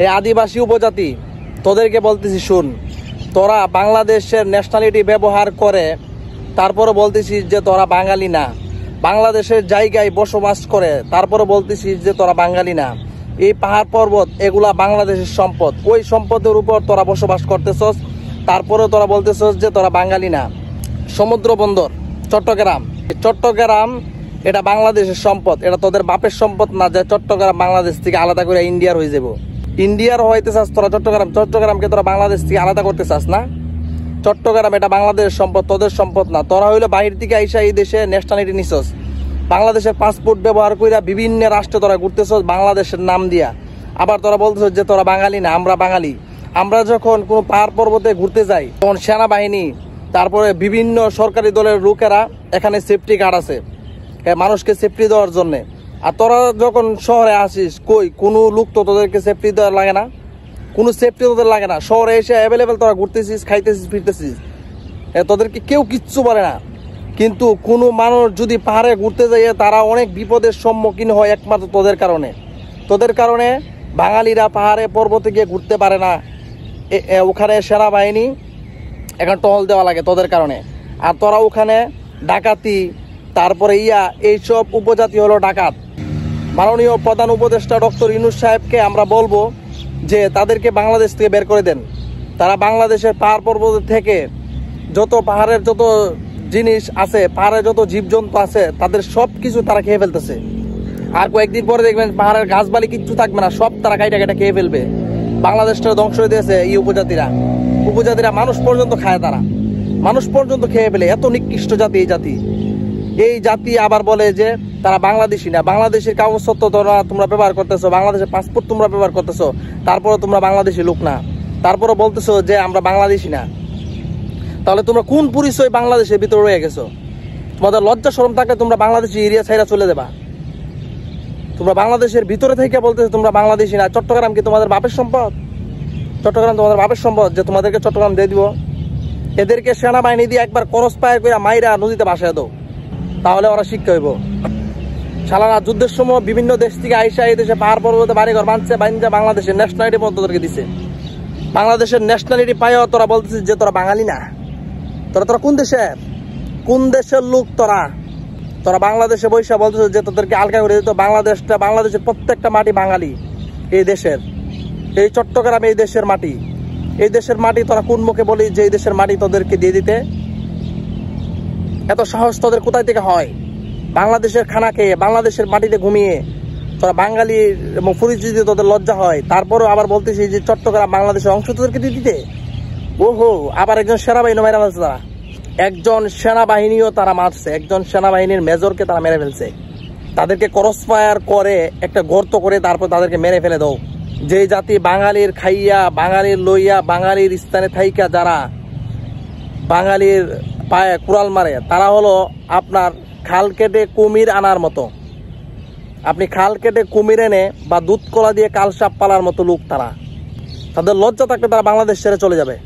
এই আদিবাসী উপজাতি তোদেরকে বলতেছি, শুন, তোরা বাংলাদেশের ন্যাশনালিটি ব্যবহার করে তারপরে বলতেছিস যে তোরা বাঙালি না, বাংলাদেশের জায়গায় বসবাস করে তারপরে বলতেছিস যে তোরা বাঙালি না। এই পাহাড় পর্বত এগুলা বাংলাদেশের সম্পদ, ওই সম্পদের উপর তোরা বসবাস করতেছস, তারপরে তোরা বলতেছস যে তোরা বাঙালি না। সমুদ্র বন্দর চট্টগ্রাম এটা বাংলাদেশের সম্পদ, এটা তোদের বাপের সম্পদ না যে চট্টগ্রাম বাংলাদেশ থেকে আলাদা করে ইন্ডিয়ার হয়ে যাব। ইন্ডিয়ার হইতে চাস তোরা চট্টগ্রামকে তোরা বাংলাদেশ থেকে আলাদা করতে চাস না। চট্টগ্রাম এটা বাংলাদেশের সম্পদ, তোদের সম্পদ না। তোরা হইলো বাহির থেকে আইসা এই দেশে ন্যাশনালিটি নিছস, বাংলাদেশের পাসপোর্ট ব্যবহার কইরা বিভিন্ন রাষ্ট্রে তোরা ঘুরতেছস বাংলাদেশের নাম দিয়া। আবার তোরা বলতেছস যে তোরা বাঙালি না, আমরা বাঙালি। আমরা যখন কোনো পাহাড় পর্বতে ঘুরতে যাই তখন সেনাবাহিনী তারপরে বিভিন্ন সরকারি দলের লোকেরা এখানে সেফটি গার্ড আছে মানুষকে সেফটি দেওয়ার জন্য। আর তোরা যখন শহরে আসিস, কই কোনো লোক তো তোদেরকে সেফটি দেওয়ার লাগে না, কোনো সেফটি তোদের লাগে না। শহরে এসে অ্যাভেলেবেল তোরা ঘুরতেছিস, খাইতেছিস, ফিরতেছিস, তোদেরকে কেউ কিচ্ছু বলে না। কিন্তু কোনো মানুষ যদি পাহাড়ে ঘুরতে যাইয়ে তারা অনেক বিপদের সম্মুখীন হয় একমাত্র তোদের কারণে বাঙালিরা পাহাড়ে পর্বতে গিয়ে ঘুরতে পারে না। ওখানে সেনাবাহিনী এখন টহল দেওয়া লাগে তোদের কারণে। আর তোরা ওখানে ডাকাতি, তারপরে এইসব উপজাতি হলো ডাকাত। মাননীয় প্রধান উপদেষ্টা ডক্টর ইউনূস সাহেবকে আমরা বলবো যে তাদেরকে বাংলাদেশ থেকে বের করে দেন। তারা বাংলাদেশের পাহাড় পর্বত থেকে যত পাহাড়ের যত জিনিস আছে, পাহাড়ের যত জীবজন্তু আছে, তাদের সব কিছু তারা খেয়ে ফেলতেছে। আর কয়েকদিন পরে দেখবেন পাহাড়ের গাছবালি কিচ্ছু থাকবে না, সব তারা কাইটা খেয়ে ফেলবে। বাংলাদেশটা ধ্বংস হয়ে দিয়েছে এই উপজাতিরা মানুষ পর্যন্ত খায়, তারা মানুষ পর্যন্ত খেয়ে ফেলে। এত নিকৃষ্ট জাতি এই জাতি আবার বলে যে তারা বাংলাদেশি না। বাংলাদেশের কাগজপত্র তোমরা ব্যবহার করতেছো, বাংলাদেশের পাসপোর্ট তোমরা ব্যবহার করতেছো, তারপরে তোমরা বাংলাদেশি লোক না, তারপরে বলতেছো যে আমরা বাংলাদেশি না। তাহলে তোমরা কোন পরিচয় বাংলাদেশের ভিতরে রয়ে গেছো? তোমাদের লজ্জা শরম থাকলে তোমরা বাংলাদেশি এরিয়া ছাইরা চলে যাবা। তোমরা বাংলাদেশের ভিতরে থেকে বলতেছো তোমরা বাংলাদেশি না। চট্টগ্রাম কি তোমাদের বাপের সম্পদ? চট্টগ্রাম তোমাদের বাপের সম্পদ যে তোমাদেরকে চট্টগ্রাম দিয়ে দিব? এদেরকে সেনাবাহিনী দিয়ে একবার করস পায়ে করে মাইরা নদীতে ভাসায় দাও, তাহলে ওরা শিক্ষা হইব। সালানা যুদ্ধের সময় বিভিন্ন দেশ থেকে আইসা এই দেশে পাহাড় পর্বতে বাড়িঘর বাঁধছে, বাঞ্জা বাংলাদেশের ন্যাশনালিটি পর্যন্ত তোদেরকে দিছে। বাংলাদেশের ন্যাশনালিটি পাইও তোরা বলতেছিস যে তোরা বাঙালি না। তোরা কোন দেশের লোক? তোরা বাংলাদেশে বৈশা বলতেছিস যে তোদেরকে আলগা করে দিত। বাংলাদেশের প্রত্যেকটা মাটি বাঙালি। এই দেশের এই চট্টগ্রাম এই দেশের মাটি তোরা কোন মুখে বলি যে এই দেশের মাটি তোদেরকে দিয়ে দিতে? এত সাহস তোদের কোথায় থেকে হয়? বাংলাদেশের খানা খেয়ে, বাংলাদেশের মাটিতে ঘুমিয়ে তোরা বাঙালির পরিচিতি তোদের লজ্জা হয়, তারপরেও আবার বলতেছি যে চট্টগ্রাম বাংলাদেশের অংশ তোদেরকে দিয়ে দিতে? ওহো, আবার একজন সেনাবাহিনী মেরে ফেলছে তারা, একজন সেনাবাহিনীও তারা মারছে, একজন সেনাবাহিনীর মেজরকে তারা মেরে ফেলছে। তাদেরকে ক্রস ফায়ার করে একটা গর্ত করে তারপর তাদেরকে মেরে ফেলে দাও। যে জাতি বাঙালির খাইয়া, বাঙালির লইয়া, বাঙালির স্থানে থাইকা যারা বাঙালির পায়ে কুড়াল মারে, তারা হলো আপনার খাল কেটে কুমির আনার মতো। আপনি খাল কেটে কুমির এনে বা দুধ কলা দিয়ে কালসাপ পালার মতো লোক তারা। তাদের লজ্জা থাকলে তারা বাংলাদেশ ছেড়ে চলে যাবে।